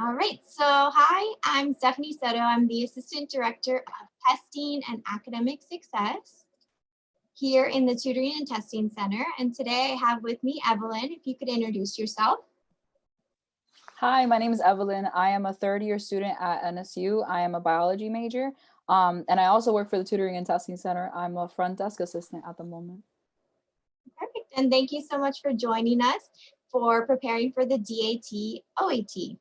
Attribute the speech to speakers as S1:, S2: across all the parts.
S1: All right, so hi, I'm Stephanie Soto. I'm the Assistant Director of Testing and Academic Success here in the Tutoring and Testing Center. And today I have with me Evelyn. If you could introduce yourself.
S2: Hi, my name is Evelyn. I am a third-year student at NSU. I am a biology major, and I also work for the Tutoring and Testing Center. I'm a front desk assistant at the moment.
S1: Perfect. And thank you so much for joining us for preparing for the DAT OAT.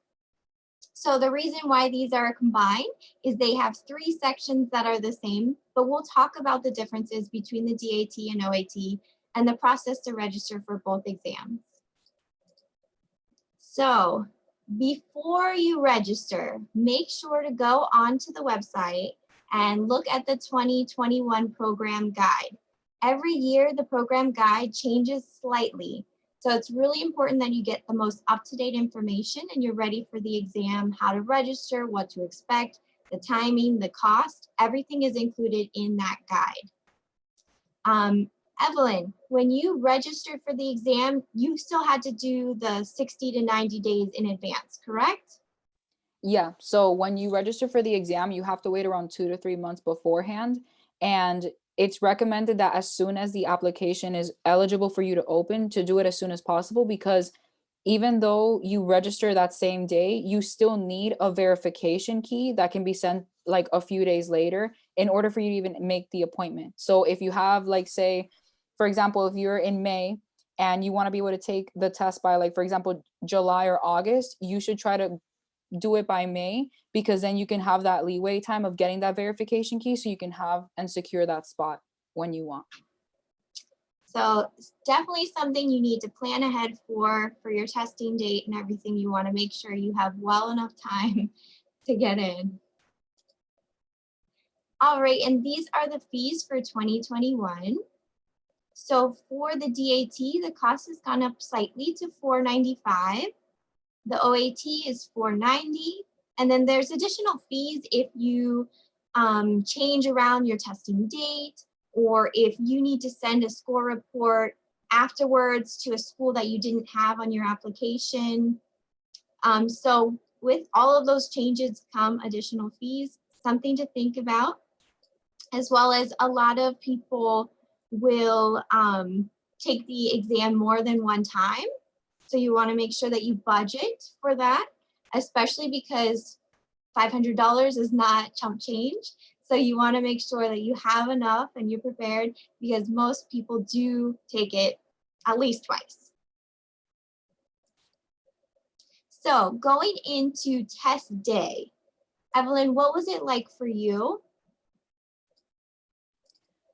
S1: So the reason why these are combined is they have three sections that are the same, but we'll talk about the differences between the DAT and OAT and the process to register for both exams. So before you register, make sure to go onto the website and look at the 2021 program guide. Every year, the program guide changes slightly. So it's really important that you get the most up-to-date information and you're ready for the exam, how to register, what to expect, the timing, the cost, everything is included in that guide. Evelyn, when you registered for the exam, you still had to do the 60 to 90 days in advance, correct?
S2: Yeah, so when you register for the exam, you have to wait around 2 to 3 months beforehand. And it's recommended that as soon as the application is eligible for you to open, to do it as soon as possible, because even though you register that same day, you still need a verification key that can be sent like a few days later in order for you to even make the appointment. So if you have, like, say, for example, if you're in May and you want to be able to take the test by, like, for example, July or August, you should try to do it by May, because then you can have that leeway time of getting that verification key so you can have and secure that spot when you want.
S1: So it's definitely something you need to plan ahead for your testing date and everything. You want to make sure you have well enough time to get in. All right, and these are the fees for 2021. So for the DAT, the cost has gone up slightly to $495. The OAT is $490. And then there's additional fees if you change around your testing date, or if you need to send a score report afterwards to a school that you didn't have on your application. So with all of those changes come additional fees, something to think about, as well as a lot of people will take the exam more than one time. So you want to make sure that you budget for that, especially because $500 is not chump change. So you want to make sure that you have enough and you're prepared, because most people do take it at least twice. So going into test day, Evelyn, what was it like for you?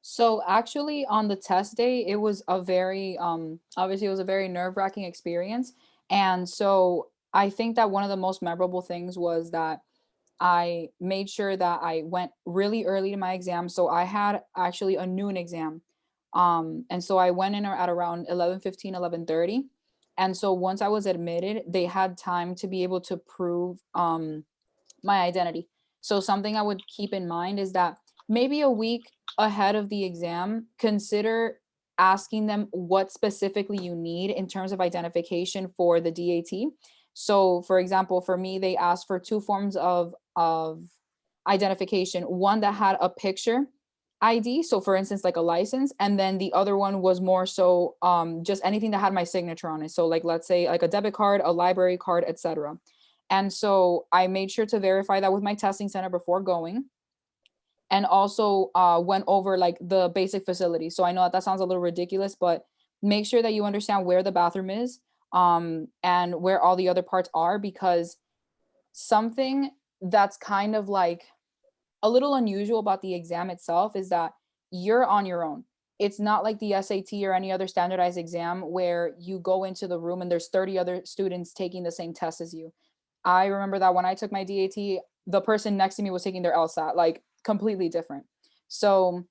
S2: So actually on the test day, it was a very obviously it was a very nerve-wracking experience. And so I think that one of the most memorable things was that I made sure that I went really early to my exam. So I had actually a noon exam. And so I went in at around 11:15, 11:30. And so once I was admitted, they had time to be able to prove my identity. So something I would keep in mind is that maybe a week ahead of the exam, consider asking them what specifically you need in terms of identification for the DAT. So for example, for me, they asked for two forms of identification, one that had a picture ID, so for instance, like a license, and then the other one was more so just anything that had my signature on it. So like, let's say like a debit card, a library card, etc. And so I made sure to verify that with my testing center before going, and also went over like the basic facilities. So I know that that sounds a little ridiculous, but make sure that you understand where the bathroom is, and where all the other parts are, because something that's kind of like a little unusual about the exam itself is that you're on your own. It's not like the SAT or any other standardized exam where you go into the room and there's 30 other students taking the same test as you. I remember that when I took my DAT, the person next to me was taking their LSAT, like completely different. So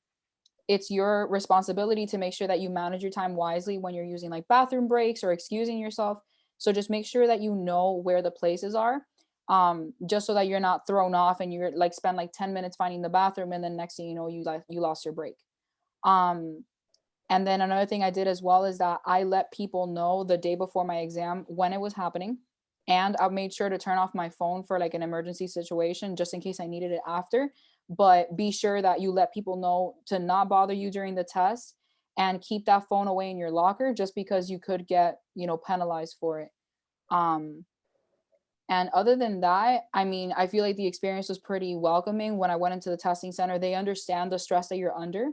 S2: it's your responsibility to make sure that you manage your time wisely when you're using like bathroom breaks or excusing yourself. So just make sure that you know where the places are, just so that you're not thrown off and you're like spend like 10 minutes finding the bathroom and then next thing you know you lost your break. Um and then another thing I did as well is that I let people know the day before my exam when it was happening. and I made sure to turn off my phone for like an emergency situation just in case I needed it after. But be sure that you let people know to not bother you during the test and keep that phone away in your locker just because you could get, penalized for it. Um, and other than that, I mean, I feel like the experience was pretty welcoming when I went into the testing center. They understand the stress that you're under.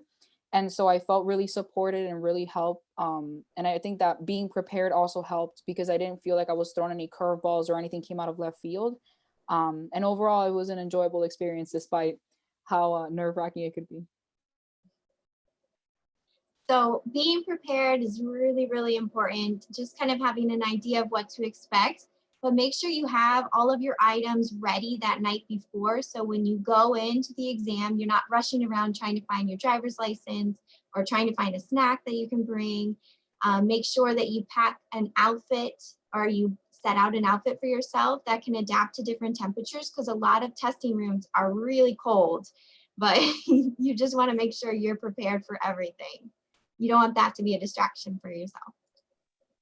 S2: And so I felt really supported and really helped. And I think that being prepared also helped because I didn't feel like I was thrown any curveballs or anything came out of left field. And overall, it was an enjoyable experience despite how nerve-wracking it could be.
S1: So being prepared is really, really important. Just kind of having an idea of what to expect, but make sure you have all of your items ready that night before. So when you go into the exam, you're not rushing around trying to find your driver's license or trying to find a snack that you can bring. Make sure that you pack an outfit or you set out an outfit for yourself that can adapt to different temperatures because a lot of testing rooms are really cold, but you just want to make sure you're prepared for everything. You don't want that to be a distraction for yourself.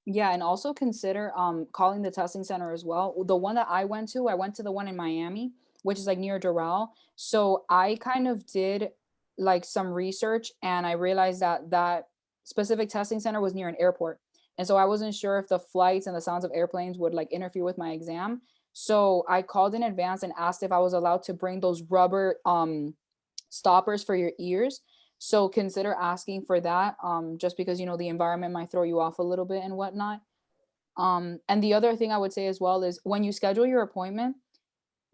S2: Yeah, and also consider calling the testing center as well. The one that I went to the one in Miami, which is like near Doral. So I kind of did like some research and I realized that that specific testing center was near an airport. And so I wasn't sure if the flights and the sounds of airplanes would like interfere with my exam. So I called in advance and asked if I was allowed to bring those rubber stoppers for your ears. So consider asking for that, just because the environment might throw you off a little bit and whatnot. And the other thing I would say as well is when you schedule your appointment,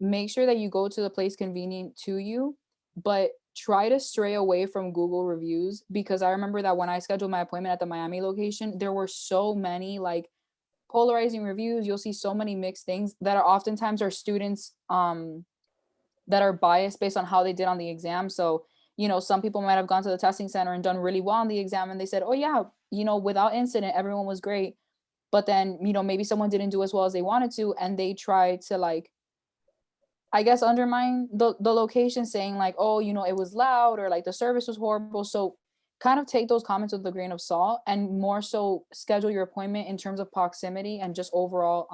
S2: make sure that you go to the place convenient to you, but try to stray away from Google reviews because I remember that when I scheduled my appointment at the Miami location, there were so many like polarizing reviews. You'll see so many mixed things that are oftentimes our students that are biased based on how they did on the exam. So, some people might have gone to the testing center and done really well on the exam and they said, oh yeah, without incident, everyone was great. But then, maybe someone didn't do as well as they wanted to and they tried to like, I guess, undermine the location saying like, oh, it was loud or like the service was horrible. So kind of take those comments with a grain of salt and more so schedule your appointment in terms of proximity and just overall,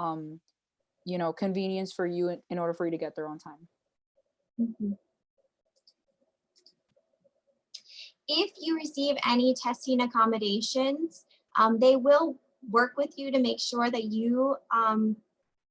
S2: convenience for you in order for you to get there on time.
S1: Mhm. If you receive any testing accommodations, they will work with you to make sure that you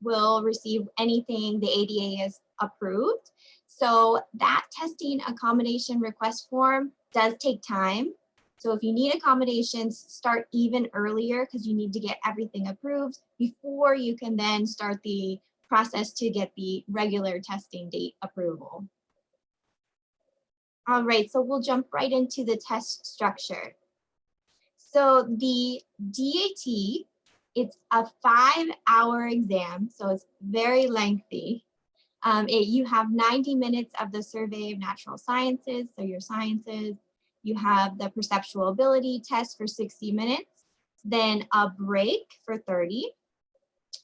S1: will receive anything the ADA is approved. So that testing accommodation request form does take time. So if you need accommodations, start even earlier because you need to get everything approved before you can then start the process to get the regular testing date approval. All right, so we'll jump right into the test structure. So the DAT, it's a 5-hour exam, so it's very lengthy. You have 90 minutes of the survey of natural sciences, so your sciences. You have the perceptual ability test for 60 minutes, then a break for 30.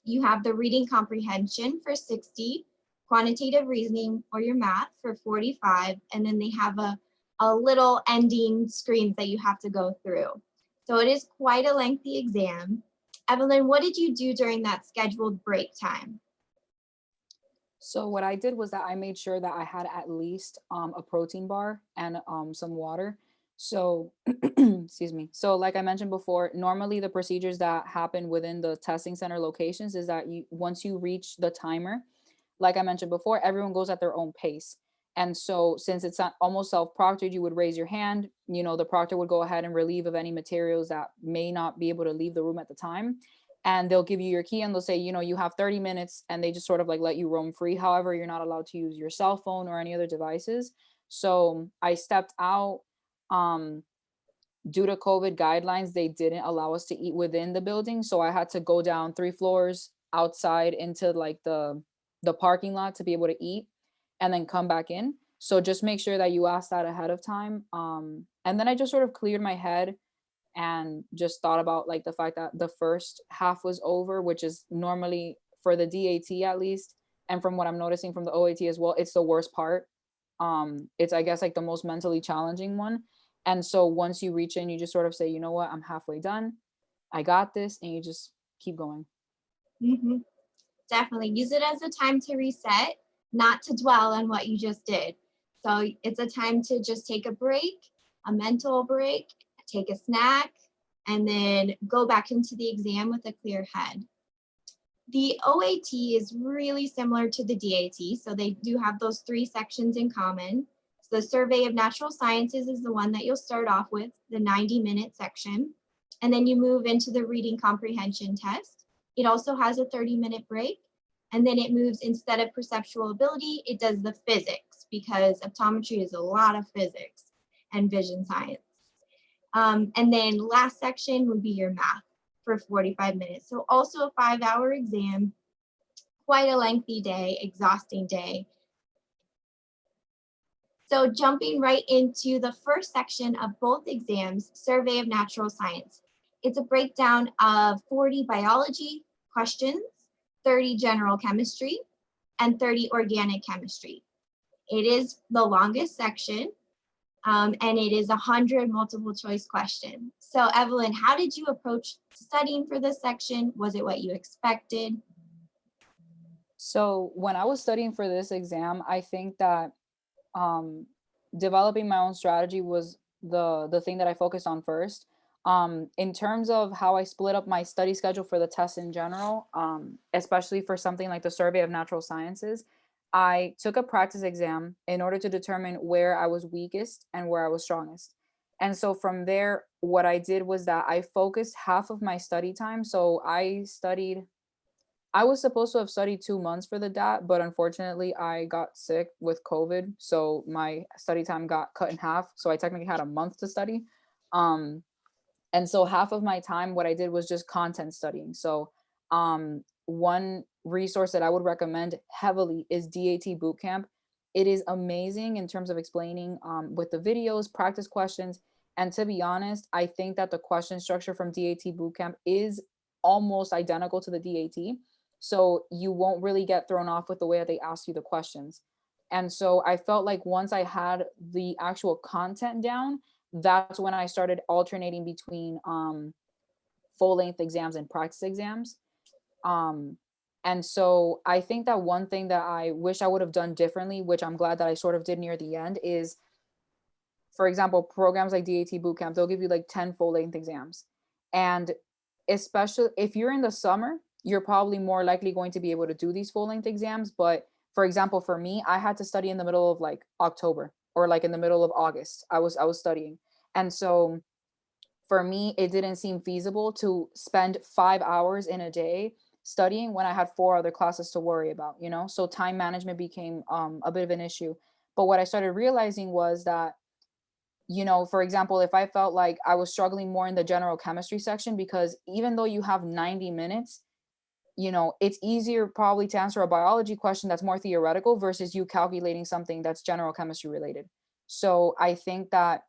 S1: You have the reading comprehension for 60, quantitative reasoning or your math for 45, and then they have a little ending screens that you have to go through. So it is quite a lengthy exam. Evelyn, what did you do during that scheduled break time?
S2: So what I did was that I made sure that I had at least a protein bar and some water. So, excuse me. So like I mentioned before, normally the procedures that happen within the testing center locations is that once you reach the timer, like I mentioned before, everyone goes at their own pace. And so since it's not almost self-proctored, you would raise your hand, the proctor would go ahead and relieve of any materials that may not be able to leave the room at the time, and they'll give you your key and they'll say, you have 30 minutes, and they just sort of like let you roam free. However, you're not allowed to use your cell phone or any other devices. So I stepped out. Um, Due to COVID guidelines, they didn't allow us to eat within the building. So I had to go down 3 floors outside into like the parking lot to be able to eat and then come back in. So just make sure that you ask that ahead of time. And then I just sort of cleared my head and just thought about like the fact that the first half was over, which is normally for the DAT at least, and from what I'm noticing from the OAT as well, it's the worst part. It's, I guess, like the most mentally challenging one. And so once you reach in, you just sort of say, you know what, I'm halfway done, I got this, and you just keep going.
S1: Mhm. Definitely use it as a time to reset, not to dwell on what you just did. So it's a time to just take a break, a mental break, take a snack, and then go back into the exam with a clear head. The OAT is really similar to the DAT, so they do have those 3 sections in common. So the Survey of Natural Sciences is the one that you'll start off with, the 90-minute section, and then you move into the reading comprehension test. It also has a 30-minute break, and then it moves, instead of perceptual ability, it does the physics, because optometry is a lot of physics and vision science. And then last section would be your math for 45 minutes. So also a 5-hour exam, quite a lengthy day, exhausting day. So jumping right into the first section of both exams, Survey of Natural Science. It's a breakdown of 40 biology questions, 30 general chemistry, and 30 organic chemistry. It is the longest section, and it is 100 multiple choice questions. So Evelyn, how did you approach studying for this section? Was it what you expected?
S2: So when I was studying for this exam, I think that developing my own strategy was the thing that I focused on first. In terms of how I split up my study schedule for the test in general, especially for something like the Survey of Natural Sciences, I took a practice exam in order to determine where I was weakest and where I was strongest. And so from there, what I did was that I focused half of my study time. So I was supposed to have studied 2 months for the DAT, but unfortunately I got sick with COVID. So my study time got cut in half. So I technically had a month to study. Um, and so half of my time, what I did was just content studying. So one resource that I would recommend heavily is DAT Bootcamp. It is amazing in terms of explaining with the videos, practice questions. And to be honest, I think that the question structure from DAT Bootcamp is almost identical to the DAT. So you won't really get thrown off with the way that they ask you the questions. And so I felt like once I had the actual content down, that's when I started alternating between full length exams and practice exams. Um, and so I think that one thing that I wish I would have done differently, which I'm glad that I sort of did near the end, is, for example, programs like DAT Bootcamp, they'll give you like 10 full length exams. And especially if you're in the summer, you're probably more likely going to be able to do these full length exams. But for example, for me, I had to study in the middle of like October or like in the middle of August. I was studying. And so for me, it didn't seem feasible to spend 5 hours in a day studying when I had 4 other classes to worry about, you know? So time management became a bit of an issue. But what I started realizing was that, you know, for example, if I felt like I was struggling more in the general chemistry section, because even though you have 90 minutes, you know, it's easier probably to answer a biology question that's more theoretical versus you calculating something that's general chemistry related. So I think that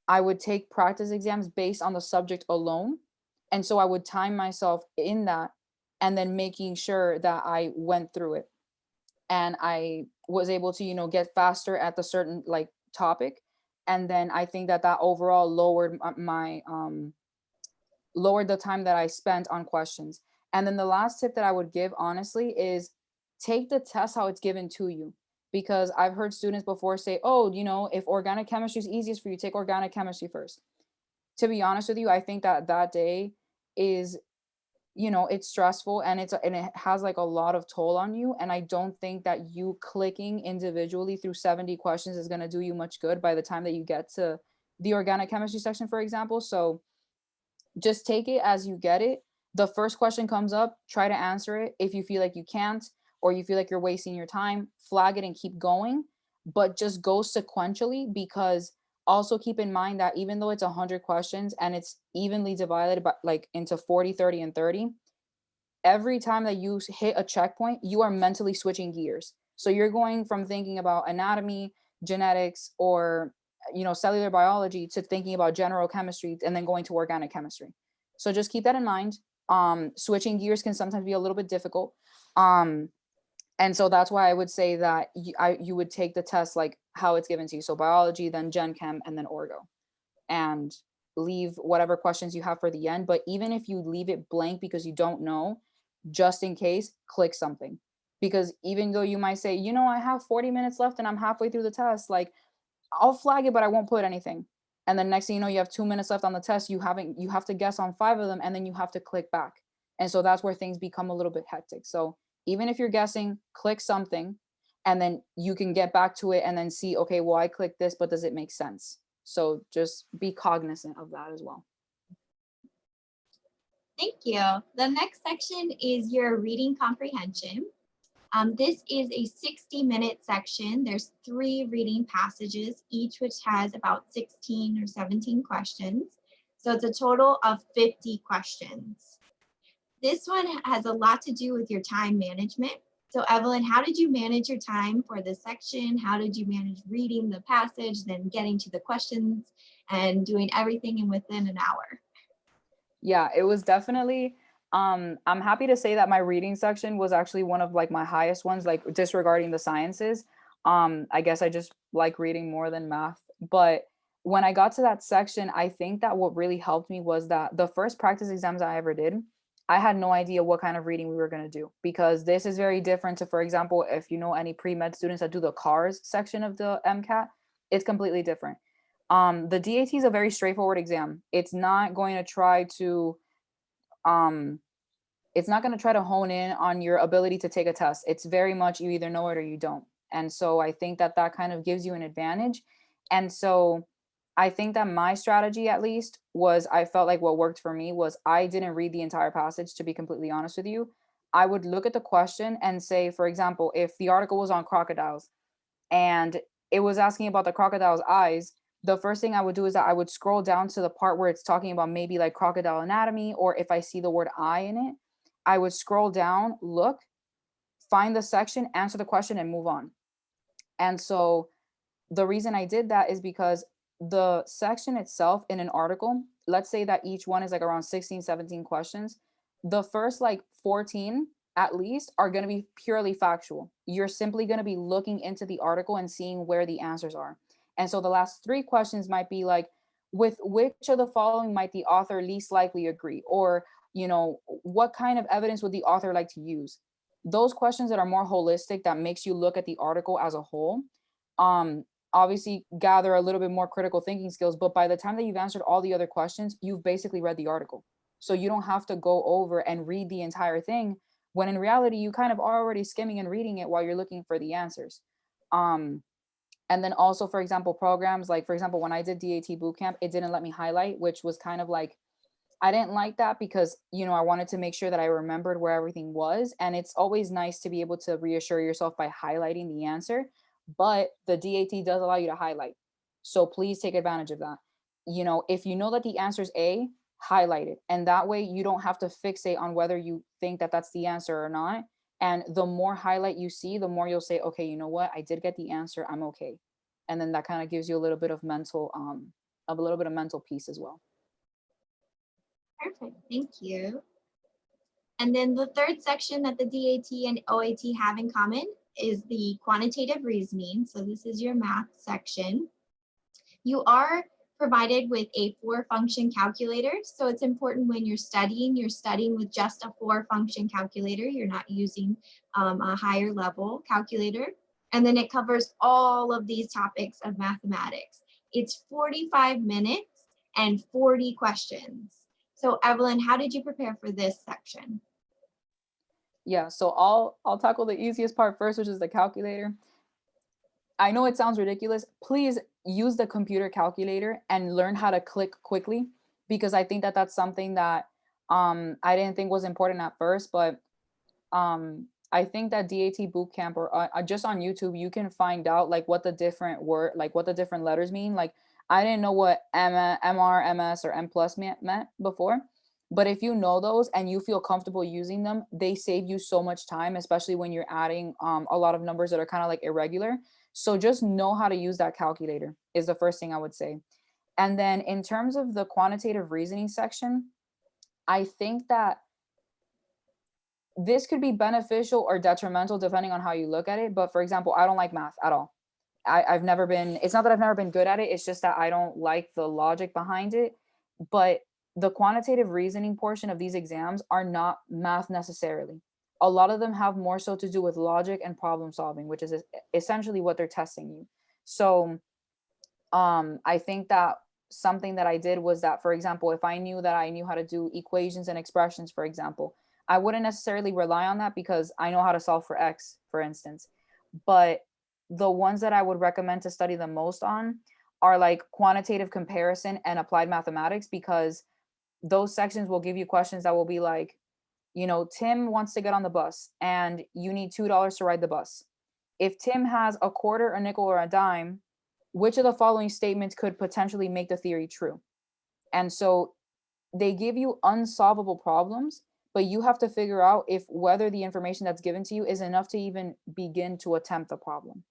S2: I would take practice exams based on the subject alone. And so I would time myself in that and then making sure that I went through it and I was able to, you know, get faster at the certain like topic. And then I think that that overall lowered lowered the time that I spent on questions. And then the last tip that I would give honestly is take the test how it's given to you. Because I've heard students before say, oh, you know, if organic chemistry is easiest for you, take organic chemistry first. To be honest with you, I think that that day is, you know, it's stressful and and it has like a lot of toll on you. And I don't think that you clicking individually through 70 questions is going to do you much good by the time that you get to the organic chemistry section, for example. So just take it as you get it. The first question comes up, try to answer it. If you feel like you can't, or you feel like you're wasting your time, flag it and keep going, but just go sequentially, because also keep in mind that even though it's 100 questions and it's evenly divided by like into 40, 30, and 30, every time that you hit a checkpoint, you are mentally switching gears. So you're going from thinking about anatomy, genetics, or, you know, cellular biology to thinking about general chemistry and then going to organic chemistry. So just keep that in mind. Switching gears can sometimes be a little bit difficult. And so that's why I would say that you would take the test like how it's given to you. So biology, then gen chem, and then orgo, and leave whatever questions you have for the end. But even if you leave it blank because you don't know, just in case, click something. Because even though you might say, I have 40 minutes left and I'm halfway through the test, like I'll flag it, but I won't put anything. And then next thing you know, you have 2 minutes left on the test. You have to guess on 5 of them, and then you have to click back. And so that's where things become a little bit hectic. So even if you're guessing, click something, and then you can get back to it and then see, okay, well, I clicked this, but does it make sense? So just be cognizant of that as well.
S1: Thank you. The next section is your reading comprehension. This is a 60-minute section. There's 3 reading passages, each which has about 16 or 17 questions. So it's a total of 50 questions. This one has a lot to do with your time management. So Evelyn, how did you manage your time for this section? How did you manage reading the passage, then getting to the questions and doing everything in within an hour?
S2: Yeah, it was definitely, I'm happy to say that my reading section was actually one of like my highest ones, like disregarding the sciences. I guess I just like reading more than math. But when I got to that section, I think that what really helped me was that the first practice exams I ever did, I had no idea what kind of reading we were going to do, because this is very different to, for example, if you know any pre-med students that do the CARS section of the MCAT, it's completely different. The DAT is a very straightforward exam. It's not going to try to um hone in on your ability to take a test. It's very much you either know it or you don't. And so I think that that kind of gives you an advantage. And so I think that my strategy, at least, was, I felt like what worked for me was I didn't read the entire passage, to be completely honest with you. I would look at the question and say, for example, if the article was on crocodiles and it was asking about the crocodile's eyes, the first thing I would do is that I would scroll down to the part where it's talking about maybe like crocodile anatomy, or if I see the word eye in it, I would scroll down, look, find the section, answer the question, and move on. And so the reason I did that is because the section itself in an article, let's say that each one is like around 16, 17 questions. The first like 14 at least are going to be purely factual. You're simply going to be looking into the article and seeing where the answers are. And so the last 3 questions might be like, with which of the following might the author least likely agree? Or, what kind of evidence would the author like to use? Those questions that are more holistic, that makes you look at the article as a whole, obviously gather a little bit more critical thinking skills. But by the time that you've answered all the other questions, you've basically read the article. So you don't have to go over and read the entire thing, when in reality, you kind of are already skimming and reading it while you're looking for the answers. And then also, for example, programs like, for example, when I did DAT bootcamp, it didn't let me highlight, which was kind of like, I didn't like that, because, I wanted to make sure that I remembered where everything was. And it's always nice to be able to reassure yourself by highlighting the answer. But the DAT does allow you to highlight. So please take advantage of that. If you know that the answer is A, highlight it. And that way you don't have to fixate on whether you think that that's the answer or not. And the more highlight you see, the more you'll say, okay, you know what? I did get the answer. I'm okay. And then that kind of gives you a little bit of mental peace as well.
S1: Perfect, thank you. And then the third section that the DAT and OAT have in common is the quantitative reasoning. So this is your math section. You are provided with a 4-function calculator. So it's important when you're studying with just a 4-function calculator. You're not using a higher level calculator. And then it covers all of these topics of mathematics. It's 45 minutes and 40 questions. So Evelyn, how did you prepare for this section?
S2: Yeah, so I'll tackle the easiest part first, which is the calculator. I know it sounds ridiculous. Please use the computer calculator and learn how to click quickly, because I think that that's something that I didn't think was important at first, but I think that DAT bootcamp, or just on YouTube, you can find out like what the different letters mean. Like, I didn't know what MR, MS, or M plus meant before. But if you know those and you feel comfortable using them, they save you so much time, especially when you're adding a lot of numbers that are kind of like irregular. So just know how to use that calculator is the first thing I would say. And then in terms of the quantitative reasoning section, I think that this could be beneficial or detrimental depending on how you look at it. But for example, I don't like math at all. I've never been, it's not that I've never been good at it. It's just that I don't like the logic behind it. But the quantitative reasoning portion of these exams are not math necessarily. A lot of them have more so to do with logic and problem solving, which is essentially what they're testing you. So I think that something that I did was that, for example, if I knew that I knew how to do equations and expressions, for example, I wouldn't necessarily rely on that because I know how to solve for X, for instance. But the ones that I would recommend to study the most on are like quantitative comparison and applied mathematics, because those sections will give you questions that will be like, you know, Tim wants to get on the bus and you need $2 to ride the bus. If Tim has a quarter, a nickel, or a dime, which of the following statements could potentially make the theory true? And so they give you unsolvable problems, but you have to figure out if whether the information that's given to you is enough to even begin to attempt the problem.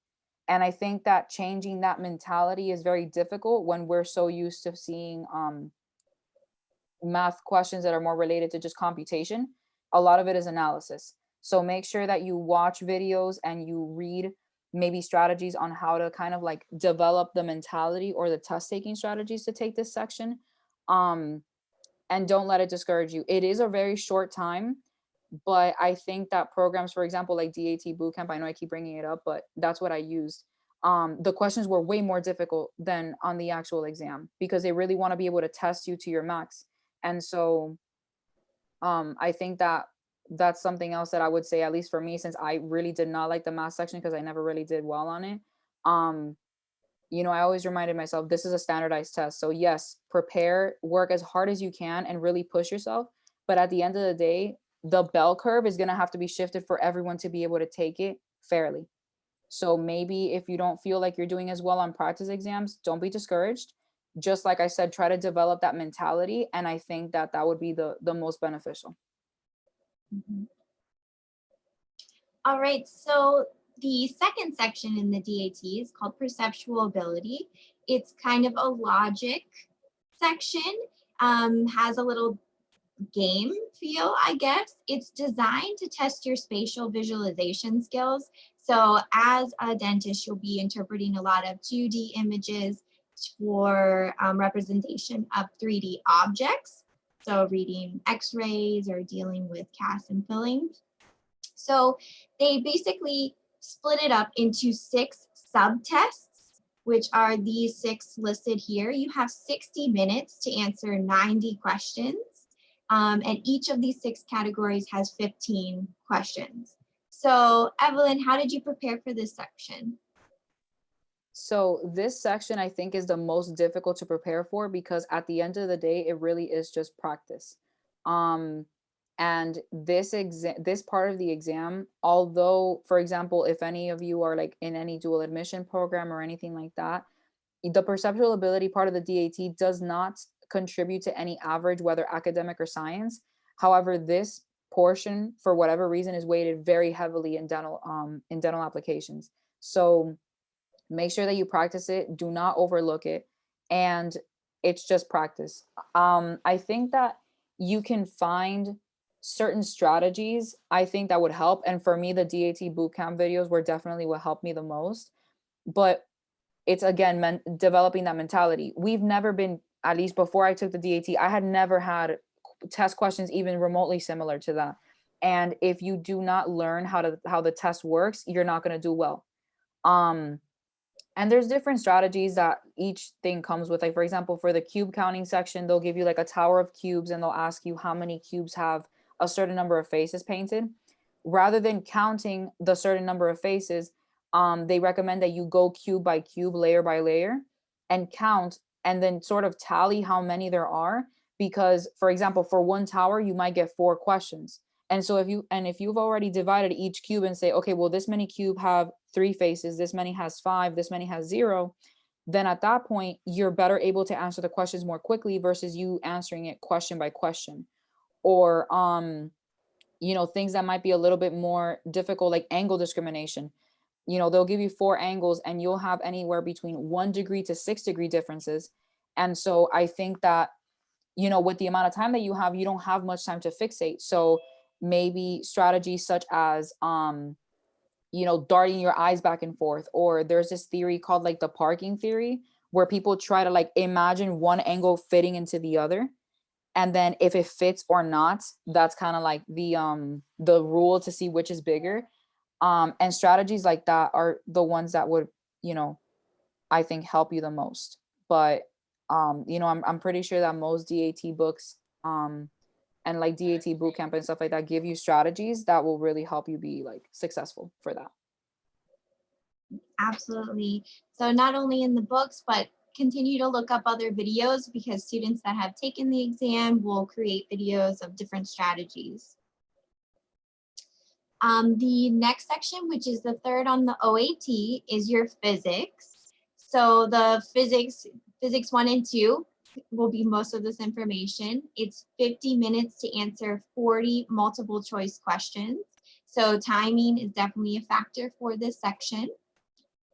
S2: And I think that changing that mentality is very difficult when we're so used to seeing math questions that are more related to just computation. A lot of it is analysis. So make sure that you watch videos and you read maybe strategies on how to kind of like develop the mentality or the test taking strategies to take this section. And don't let it discourage you. It is a very short time, but I think that programs, for example, like DAT Bootcamp, I know I keep bringing it up, but that's what I used. The questions were way more difficult than on the actual exam because they really want to be able to test you to your max. And so I think that that's something else that I would say, at least for me, since I really did not like the math section because I never really did well on it. You know, I always reminded myself, this is a standardized test. So yes, prepare, work as hard as you can and really push yourself. But at the end of the day, the bell curve is going to have to be shifted for everyone to be able to take it fairly. So maybe if you don't feel like you're doing as well on practice exams, don't be discouraged. Just like I said, try to develop that mentality. And I think that that would be the most beneficial.
S1: Mhm. All right, so the second section in the DAT is called perceptual ability. It's kind of a logic section, has a little game feel, I guess. It's designed to test your spatial visualization skills. So as a dentist, you'll be interpreting a lot of 2D images for representation of 3D objects. So reading x-rays or dealing with casts and fillings. So they basically split it up into 6 subtests, which are these 6 listed here. You have 60 minutes to answer 90 questions. And each of these 6 categories has 15 questions. So Evelyn, how did you prepare for this section?
S2: So this section I think is the most difficult to prepare for because at the end of the day, it really is just practice. And this part of the exam, although, for example, if any of you are like in any dual admission program or anything like that, the perceptual ability part of the DAT does not contribute to any average, whether academic or science. However, this portion, for whatever reason, is weighted very heavily in dental applications. So make sure that you practice it. Do not overlook it. And it's just practice. I think that you can find certain strategies, I think that would help. And for me, the DAT bootcamp videos were definitely what helped me the most. But it's again, developing that mentality. We've never been, at least before I took the DAT, I had never had test questions even remotely similar to that. And if you do not learn how the test works, you're not going to do well. And there's different strategies that each thing comes with. Like, for example, for the cube counting section, they'll give you like a tower of cubes and they'll ask you how many cubes have a certain number of faces painted. Rather than counting the certain number of faces, they recommend that you go cube by cube, layer by layer, and count, and then sort of tally how many there are. Because, for example, for one tower, you might get 4 questions. And so if you've already divided each cube and say, okay, well, this many cube have 3 faces, this many has 5, this many has 0, then at that point, you're better able to answer the questions more quickly versus you answering it question by question. Or, things that might be a little bit more difficult, like angle discrimination. They'll give you 4 angles and you'll have anywhere between 1 degree to 6 degree differences. And so I think that, with the amount of time that you have, you don't have much time to fixate. So maybe strategies such as, darting your eyes back and forth, or there's this theory called like the parking theory, where people try to like imagine one angle fitting into the other. And then if it fits or not, that's kind of like the rule to see which is bigger. And strategies like that are the ones that would, you know, I think help you the most. But you know, I'm pretty sure that most DAT books and like DAT bootcamp and stuff like that give you strategies that will really help you be like successful for that.
S1: Absolutely. So not only in the books, but continue to look up other videos, because students that have taken the exam will create videos of different strategies. The next section, which is the third on the OAT, is your physics. So the physics 1 and 2 will be most of this information. It's 50 minutes to answer 40 multiple choice questions. So timing is definitely a factor for this section.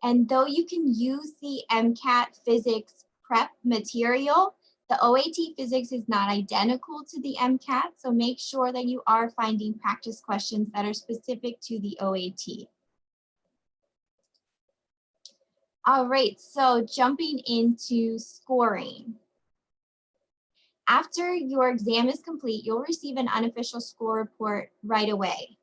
S1: And though you can use the MCAT physics prep material, the OAT physics is not identical to the MCAT, so make sure that you are finding practice questions that are specific to the OAT. All right, so jumping into scoring. After your exam is complete, you'll receive an unofficial score report right away.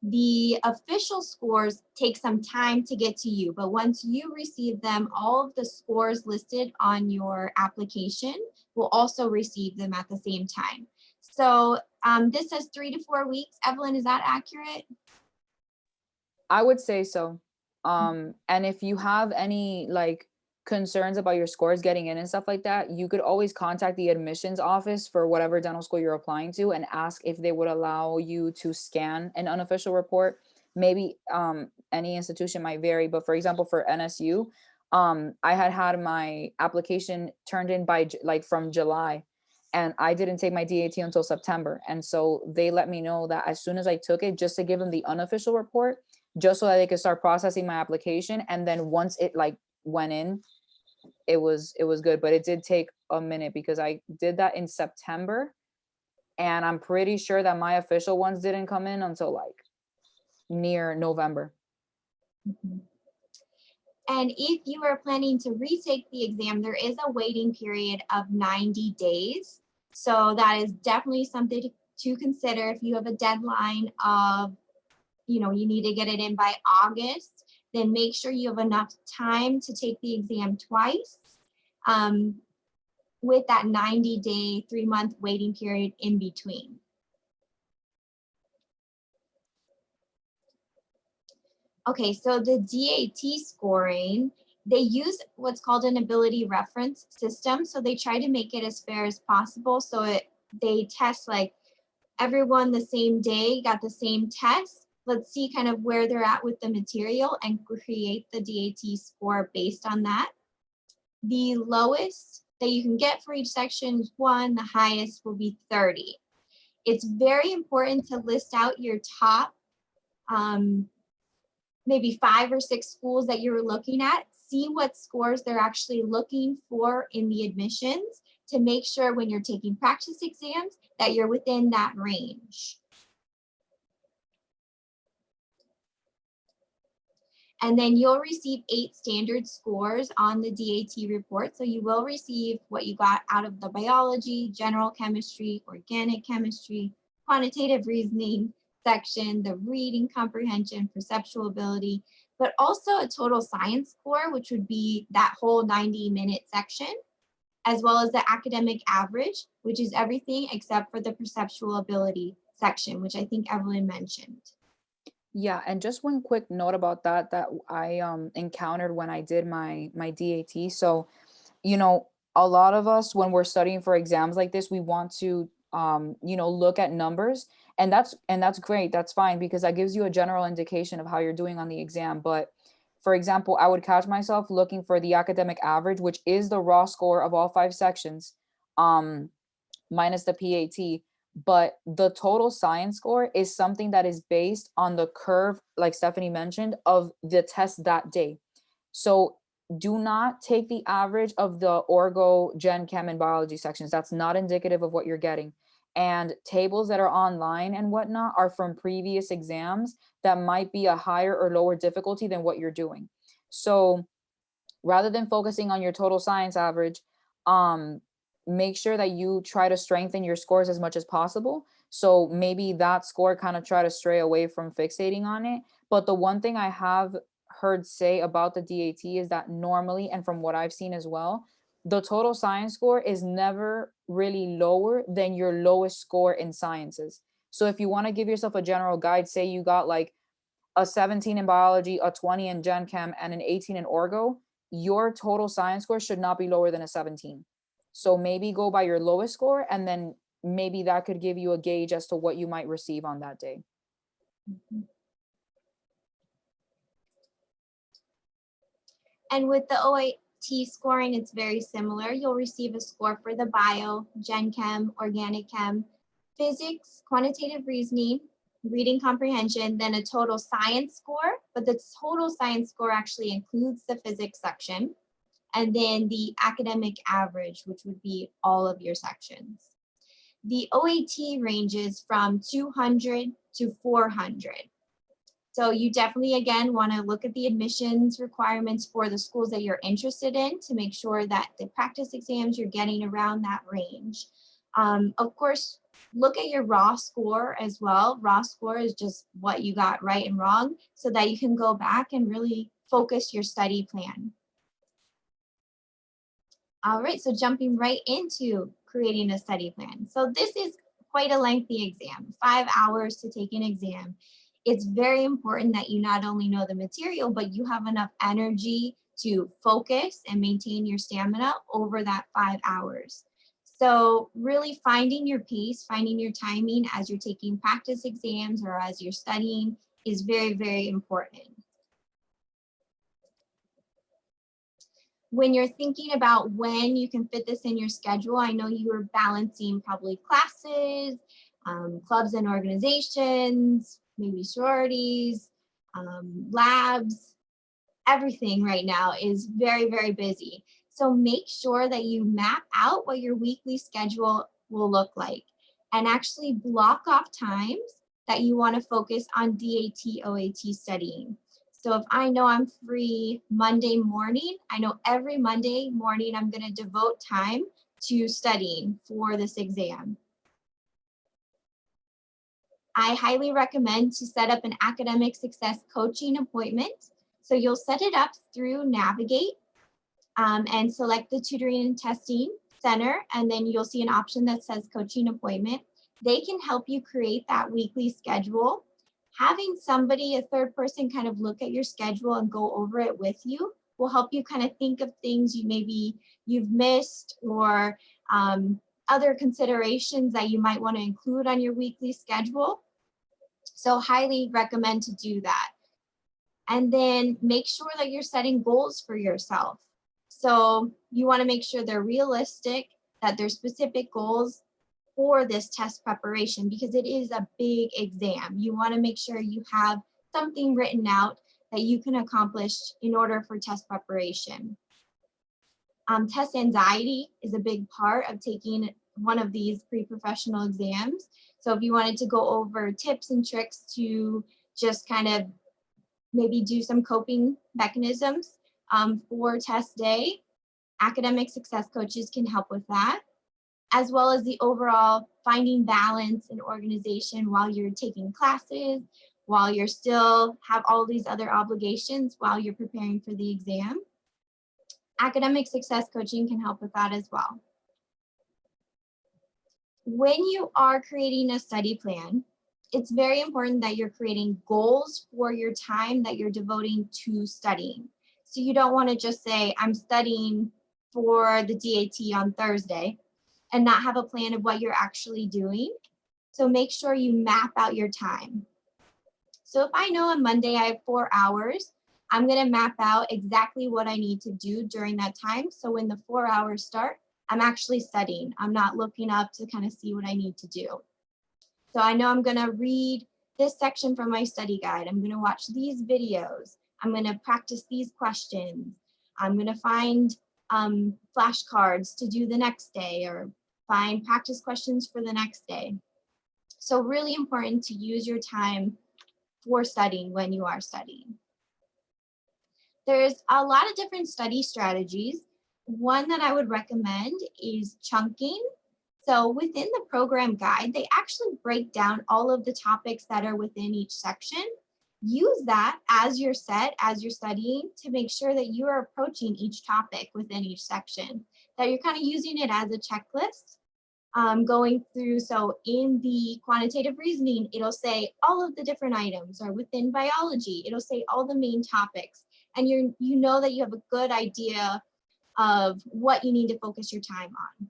S1: The official scores take some time to get to you, but once you receive them, all of the scores listed on your application will also receive them at the same time. So this says 3 to 4 weeks. Evelyn, is that accurate?
S2: I would say so. And if you have any like concerns about your scores getting in and stuff like that, you could always contact the admissions office for whatever dental school you're applying to and ask if they would allow you to scan an unofficial report. Maybe any institution might vary, but for example, for NSU, I had my application turned in by like from July, and I didn't take my DAT until September. And so they let me know that as soon as I took it, just to give them the unofficial report, just so that they could start processing my application. And then once it like went in, it was good. But it did take a minute because I did that in September, and I'm pretty sure that my official ones didn't come in until like near November.
S1: Mhm. And if you are planning to retake the exam, there is a waiting period of 90 days. So that is definitely something to consider. If you have a deadline of, you need to get it in by August, then make sure you have enough time to take the exam twice, with that 90-day, 3-month waiting period in between. Okay, so the DAT scoring, they use what's called an ability reference system. So they try to make it as fair as possible. So they test like everyone the same day, got the same test. Let's see kind of where they're at with the material and create the DAT score based on that. The lowest that you can get for each section is 1, the highest will be 30. It's very important to list out your top maybe 5 or 6 schools that you're looking at, see what scores they're actually looking for in the admissions to make sure when you're taking practice exams that you're within that range. And then you'll receive 8 standard scores on the DAT report. So you will receive what you got out of the biology, general chemistry, organic chemistry, quantitative reasoning section, the reading comprehension, perceptual ability, but also a total science score, which would be that whole 90-minute section, as well as the academic average, which is everything except for the perceptual ability section, which I think Evelyn mentioned.
S2: Yeah, and just one quick note about that I encountered when I did my DAT. So, a lot of us when we're studying for exams like this, we want to look at numbers, and that's great. That's fine because that gives you a general indication of how you're doing on the exam. But for example, I would catch myself looking for the academic average, which is the raw score of all 5 sections, minus the PAT. But the total science score is something that is based on the curve, like Stephanie mentioned, of the test that day. So do not take the average of the orgo, gen chem, and biology sections. That's not indicative of what you're getting. And tables that are online and whatnot are from previous exams that might be a higher or lower difficulty than what you're doing. So rather than focusing on your total science average, make sure that you try to strengthen your scores as much as possible. So maybe that score kind of try to stray away from fixating on it. But the one thing I have heard say about the DAT is that normally, and from what I've seen as well, the total science score is never really lower than your lowest score in sciences. So if you want to give yourself a general guide, say you got like a 17 in biology, a 20 in gen chem, and an 18 in orgo, your total science score should not be lower than a 17. So maybe go by your lowest score, and then maybe that could give you a gauge as to what you might receive on that day.
S1: And with the OAT scoring, it's very similar. You'll receive a score for the bio, gen chem, organic chem, physics, quantitative reasoning, reading comprehension, then a total science score, but the total science score actually includes the physics section, and then the academic average, which would be all of your sections. The OAT ranges from 200 to 400. So you definitely, again, want to look at the admissions requirements for the schools that you're interested in to make sure that the practice exams you're getting around that range. Of course, look at your raw score as well. Raw score is just what you got right and wrong so that you can go back and really focus your study plan. All right, so jumping right into creating a study plan. So this is quite a lengthy exam, 5 hours to take an exam. It's very important that you not only know the material, but you have enough energy to focus and maintain your stamina over that 5 hours. So really finding your pace, finding your timing as you're taking practice exams or as you're studying is very, very important. When you're thinking about when you can fit this in your schedule, I know you are balancing probably classes, clubs and organizations, maybe sororities, labs. Everything right now is very, very busy. So make sure that you map out what your weekly schedule will look like and actually block off times that you want to focus on DAT, OAT studying. So if I know I'm free Monday morning, I know every Monday morning I'm going to devote time to studying for this exam. I highly recommend to set up an academic success coaching appointment. So you'll set it up through Navigate and select the Tutoring and Testing Center, and then you'll see an option that says coaching appointment. They can help you create that weekly schedule. Having somebody, a third person, kind of look at your schedule and go over it with you will help you kind of think of things you've missed or other considerations that you might want to include on your weekly schedule. So highly recommend to do that. And then make sure that you're setting goals for yourself. So you want to make sure they're realistic, that they're specific goals for this test preparation because it is a big exam. You want to make sure you have something written out that you can accomplish in order for test preparation. Test anxiety is a big part of taking one of these pre-professional exams. So if you wanted to go over tips and tricks to just kind of maybe do some coping mechanisms for test day, academic success coaches can help with that, as well as the overall finding balance and organization while you're taking classes, while you're still have all these other obligations while you're preparing for the exam. Academic success coaching can help with that as well. When you are creating a study plan, it's very important that you're creating goals for your time that you're devoting to studying. So you don't want to just say, I'm studying for the DAT on Thursday and not have a plan of what you're actually doing. So make sure you map out your time. So if I know on Monday I have 4 hours, I'm going to map out exactly what I need to do during that time. So when the 4 hours start, I'm actually studying. I'm not looking up to kind of see what I need to do. So I know I'm going to read this section from my study guide. I'm going to watch these videos. I'm going to practice these questions. I'm going to find flashcards to do the next day or find practice questions for the next day. So really important to use your time for studying when you are studying. There's a lot of different study strategies. One that I would recommend is chunking. So within the program guide, they actually break down all of the topics that are within each section. Use that as your set, as you're studying, to make sure that you are approaching each topic within each section, that you're kind of using it as a checklist. Going through, so in the quantitative reasoning, it'll say all of the different items, or within biology, it'll say all the main topics. And you know that you have a good idea of what you need to focus your time on.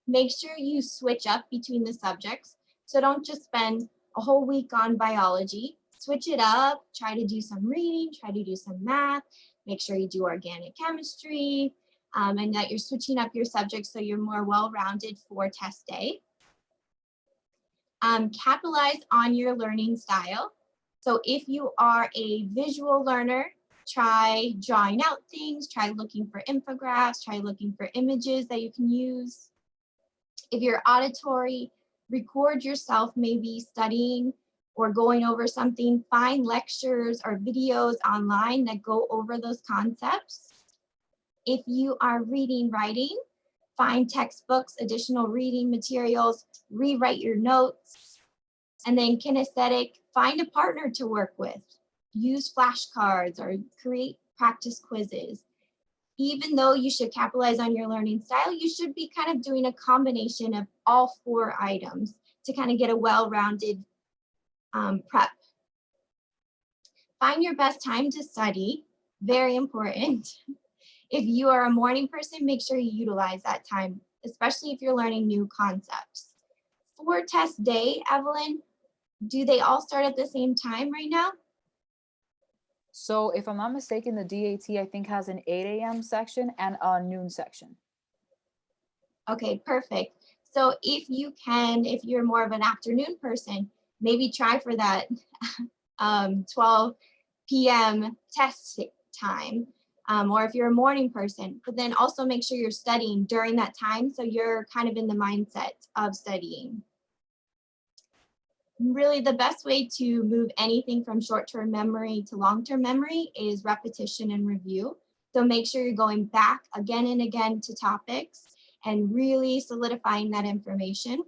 S1: Make sure you switch up between the subjects. So don't just spend a whole week on biology. Switch it up, try to do some reading, try to do some math, make sure you do organic chemistry, and that you're switching up your subjects so you're more well-rounded for test day. Capitalize on your learning style. So if you are a visual learner, try drawing out things, try looking for infographics, try looking for images that you can use. If you're auditory, record yourself maybe studying or going over something. Find lectures or videos online that go over those concepts. If you are reading, writing, find textbooks, additional reading materials, rewrite your notes. And then kinesthetic, find a partner to work with. Use flashcards or create practice quizzes. Even though you should capitalize on your learning style, you should be kind of doing a combination of all 4 items to kind of get a well-rounded prep. Find your best time to study, very important. If you are a morning person, make sure you utilize that time, especially if you're learning new concepts. For test day, Evelyn, do they all start at the same time right now?
S2: So if I'm not mistaken, the DAT I think has an 8 a.m. section and a noon section.
S1: Okay, perfect. So if you can, if you're more of an afternoon person, maybe try for that 12 p.m. test time. Or if you're a morning person, but then also make sure you're studying during that time so you're kind of in the mindset of studying. Really, the best way to move anything from short-term memory to long-term memory is repetition and review. So make sure you're going back again and again to topics and really solidifying that information.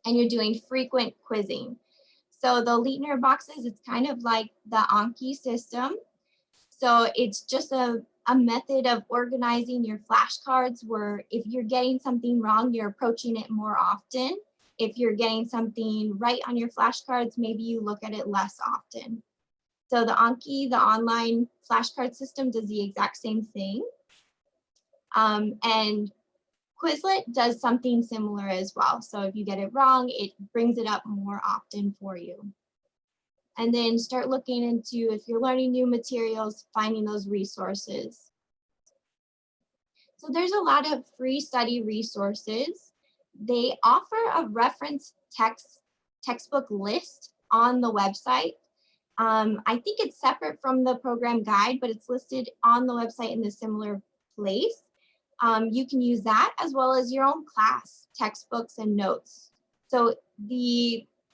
S1: And you're doing frequent quizzing. So the Leitner boxes, it's kind of like the Anki system. So it's just a method of organizing your flashcards where if you're getting something wrong, you're approaching it more often. If you're getting something right on your flashcards, maybe you look at it less often. So the Anki, the online flashcard system, does the exact same thing. And Quizlet does something similar as well. So if you get it wrong, it brings it up more often for you. And then start looking into, if you're learning new materials, finding those resources. So there's a lot of free study resources. They offer a reference textbook list on the website. I think it's separate from the program guide, but it's listed on the website in a similar place. You can use that as well as your own class textbooks and notes. So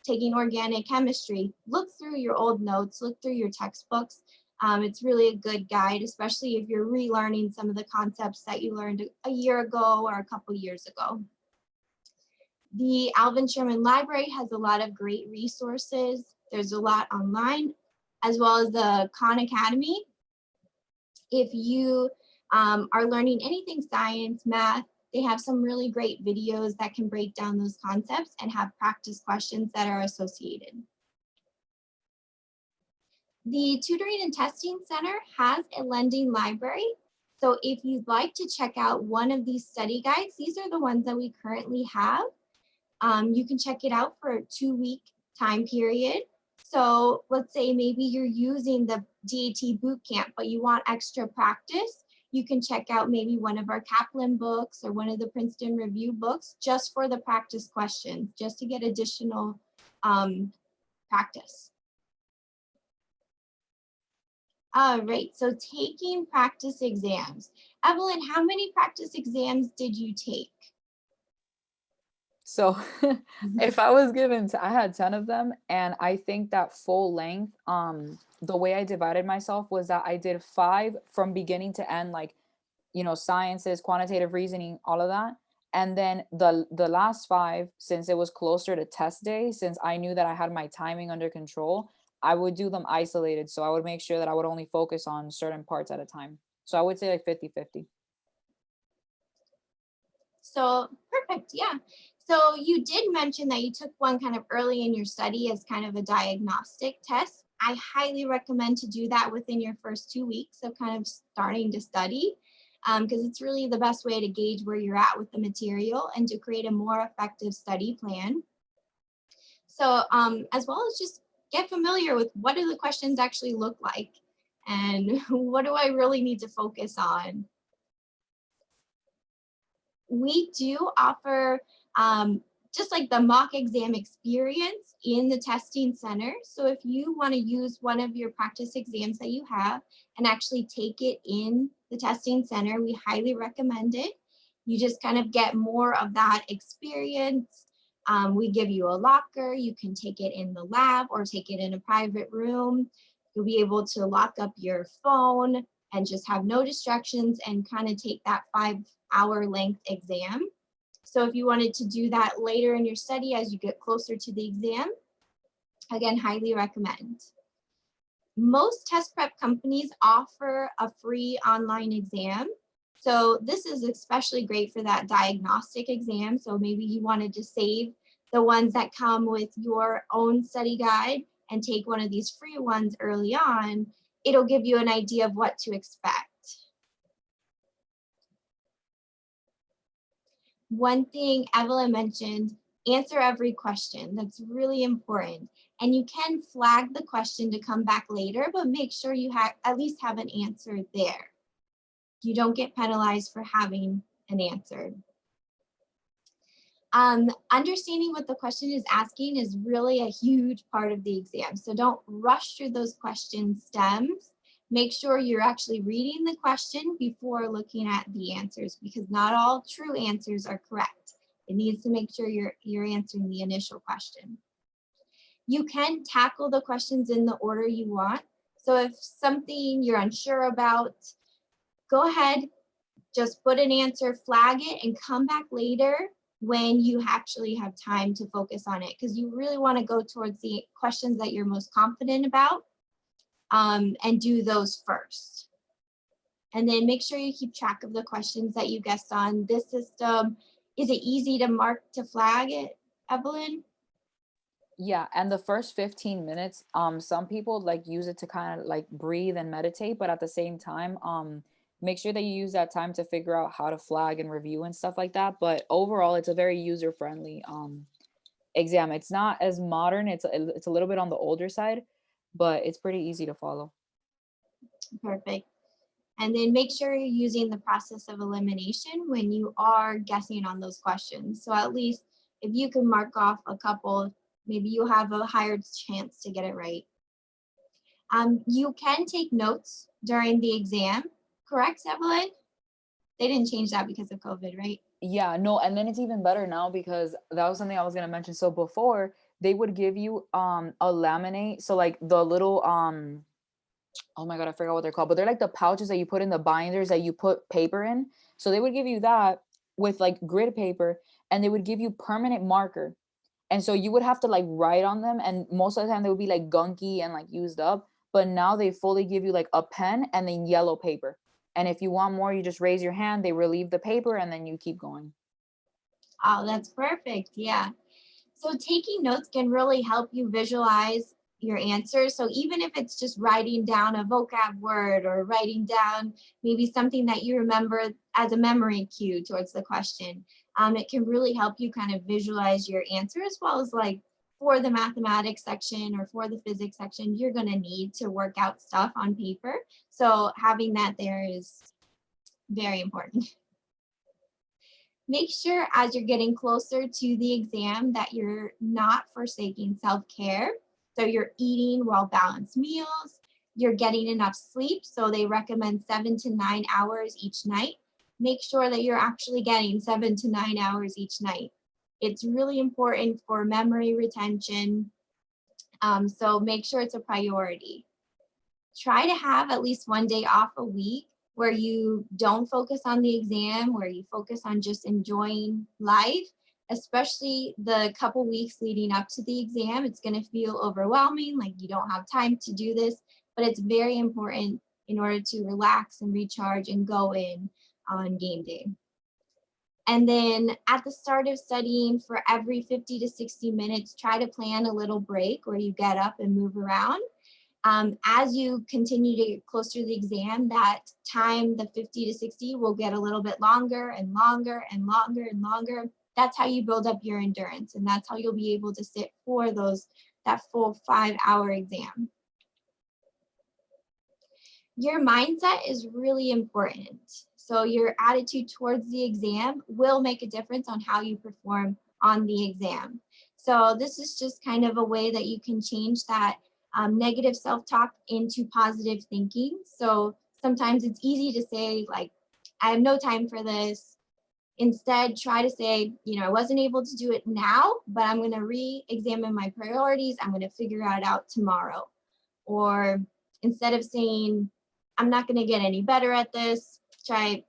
S1: taking organic chemistry, look through your old notes, look through your textbooks. It's really a good guide, especially if you're relearning some of the concepts that you learned a year ago or a couple years ago. The Alvin Sherman Library has a lot of great resources. There's a lot online, as well as the Khan Academy. If you are learning anything science, math, they have some really great videos that can break down those concepts and have practice questions that are associated. The Tutoring and Testing Center has a lending library. So if you'd like to check out one of these study guides, these are the ones that we currently have. You can check it out for a 2-week time period. So let's say maybe you're using the DAT bootcamp, but you want extra practice. You can check out maybe one of our Kaplan books or one of the Princeton Review books just for the practice questions, just to get additional practice. All right, so taking practice exams. Evelyn, how many practice exams did you take?
S2: So if I was given, I had 10 of them, and I think that full length, the way I divided myself was that I did 5 from beginning to end, like sciences, quantitative reasoning, all of that. And then the last 5, since it was closer to test day, since I knew that I had my timing under control, I would do them isolated. So I would make sure that I would only focus on certain parts at a time. So I would say like 50-50.
S1: So perfect, yeah. So you did mention that you took one kind of early in your study as kind of a diagnostic test. I highly recommend to do that within your first 2 weeks of kind of starting to study, because it's really the best way to gauge where you're at with the material and to create a more effective study plan. So as well as just get familiar with what do the questions actually look like and what do I really need to focus on. We do offer just like the mock exam experience in the testing center. So if you want to use one of your practice exams that you have and actually take it in the testing center, we highly recommend it. You just kind of get more of that experience. We give you a locker. You can take it in the lab or take it in a private room. You'll be able to lock up your phone and just have no distractions and kind of take that 5-hour length exam. So if you wanted to do that later in your study as you get closer to the exam, again, highly recommend. Most test prep companies offer a free online exam. So this is especially great for that diagnostic exam. So maybe you wanted to save the ones that come with your own study guide and take one of these free ones early on. It'll give you an idea of what to expect. One thing Evelyn mentioned, answer every question. That's really important. And you can flag the question to come back later, but make sure you at least have an answer there. You don't get penalized for having an answer. Understanding what the question is asking is really a huge part of the exam. So don't rush through those question stems. Make sure you're actually reading the question before looking at the answers, because not all true answers are correct. It needs to make sure you're answering the initial question. You can tackle the questions in the order you want. So if something you're unsure about, go ahead, just put an answer, flag it, and come back later when you actually have time to focus on it, because you really want to go towards the questions that you're most confident about. And do those first. And then make sure you keep track of the questions that you guessed on this system. Is it easy to mark to flag it, Evelyn?
S2: Yeah, and the first 15 minutes, some people like use it to kind of like breathe and meditate, but at the same time, make sure that you use that time to figure out how to flag and review and stuff like that. But overall, it's a very user-friendly exam. It's not as modern, it's a little bit on the older side, but it's pretty easy to follow.
S1: Perfect. And then make sure you're using the process of elimination when you are guessing on those questions. So at least if you can mark off a couple, maybe you have a higher chance to get it right. You can take notes during the exam, correct, Evelyn? They didn't change that because of COVID, right?
S2: Yeah, no, and then it's even better now because that was something I was gonna mention. So before they would give you a laminate, so like the little oh my god, I forgot what they're called, but they're like the pouches that you put in the binders that you put paper in. So they would give you that with like grid paper, and they would give you permanent marker. And so you would have to like write on them, and most of the time they would be like gunky and like used up. But now they fully give you like a pen and then yellow paper. And if you want more, you just raise your hand, they relieve the paper, and then you keep going.
S1: Oh, that's perfect. Yeah. So taking notes can really help you visualize your answers. So even if it's just writing down a vocab word or writing down maybe something that you remember as a memory cue towards the question, it can really help you kind of visualize your answer, as well as like for the mathematics section or for the physics section, you're going to need to work out stuff on paper. So having that there is very important. Make sure as you're getting closer to the exam that you're not forsaking self-care. So you're eating well-balanced meals, you're getting enough sleep. So they recommend 7 to 9 hours each night. Make sure that you're actually getting 7 to 9 hours each night. It's really important for memory retention. So make sure it's a priority. Try to have at least one day off a week where you don't focus on the exam, where you focus on just enjoying life, especially the couple weeks leading up to the exam. It's going to feel overwhelming, like you don't have time to do this, but it's very important in order to relax and recharge and go in on game day. And then at the start of studying, for every 50 to 60 minutes, try to plan a little break where you get up and move around. As you continue to get closer to the exam, that time, the 50 to 60, will get a little bit longer and longer and longer and longer. That's how you build up your endurance, and that's how you'll be able to sit for that full 5-hour exam. Your mindset is really important. So your attitude towards the exam will make a difference on how you perform on the exam. So this is just kind of a way that you can change that negative self-talk into positive thinking. So sometimes it's easy to say, like, I have no time for this. Instead, try to say, I wasn't able to do it now, but I'm going to re-examine my priorities. I'm going to figure it out tomorrow. Or instead of saying, I'm not going to get any better at this, try,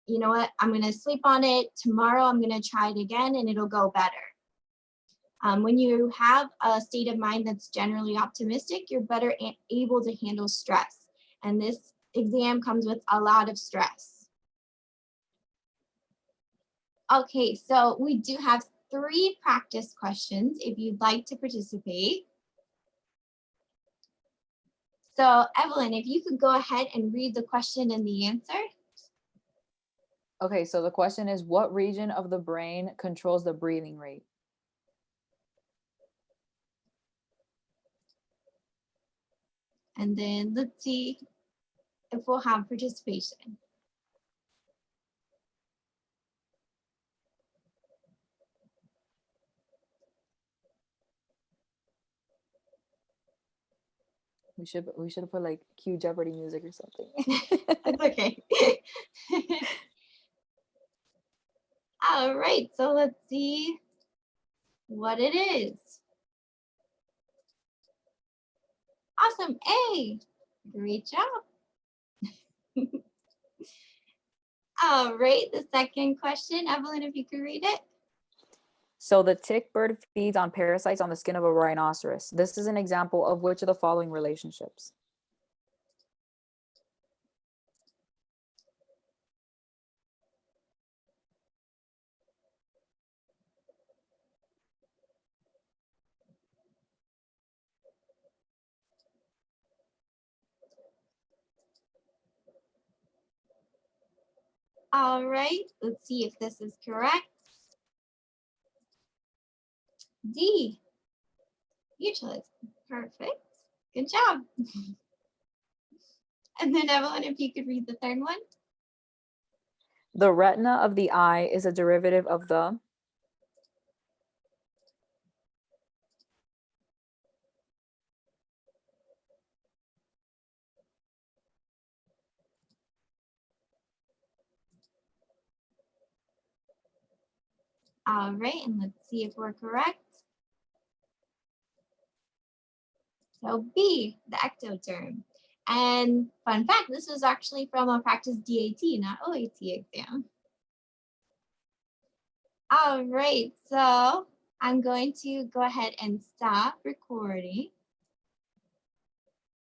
S1: you know what, I'm going to sleep on it. Tomorrow, I'm going to try it again and it'll go better. When you have a state of mind that's generally optimistic, you're better able to handle stress. And this exam comes with a lot of stress. Okay, so we do have 3 practice questions if you'd like to participate. So Evelyn, if you could go ahead and read the question and the answer.
S2: Okay, so the question is, what region of the brain controls the breathing rate?
S1: And then let's see if we'll have participation.
S2: We should have put like cue Jeopardy music or something.
S1: It's okay. All right, so let's see what it is. Awesome, A. Great job. All right, the second question, Evelyn, if you could read it.
S2: So the tick bird feeds on parasites on the skin of a rhinoceros. This is an example of which of the following relationships?
S1: All right, let's see if this is correct. D, mutualism. Perfect. Good job. And then Evelyn, if you could read the third one.
S2: The retina of the eye is a derivative of the...
S1: All right, and let's see if we're correct. So B, the ectoderm. And fun fact, this was actually from a practice DAT, not OAT exam. All right, so I'm going to go ahead and stop recording.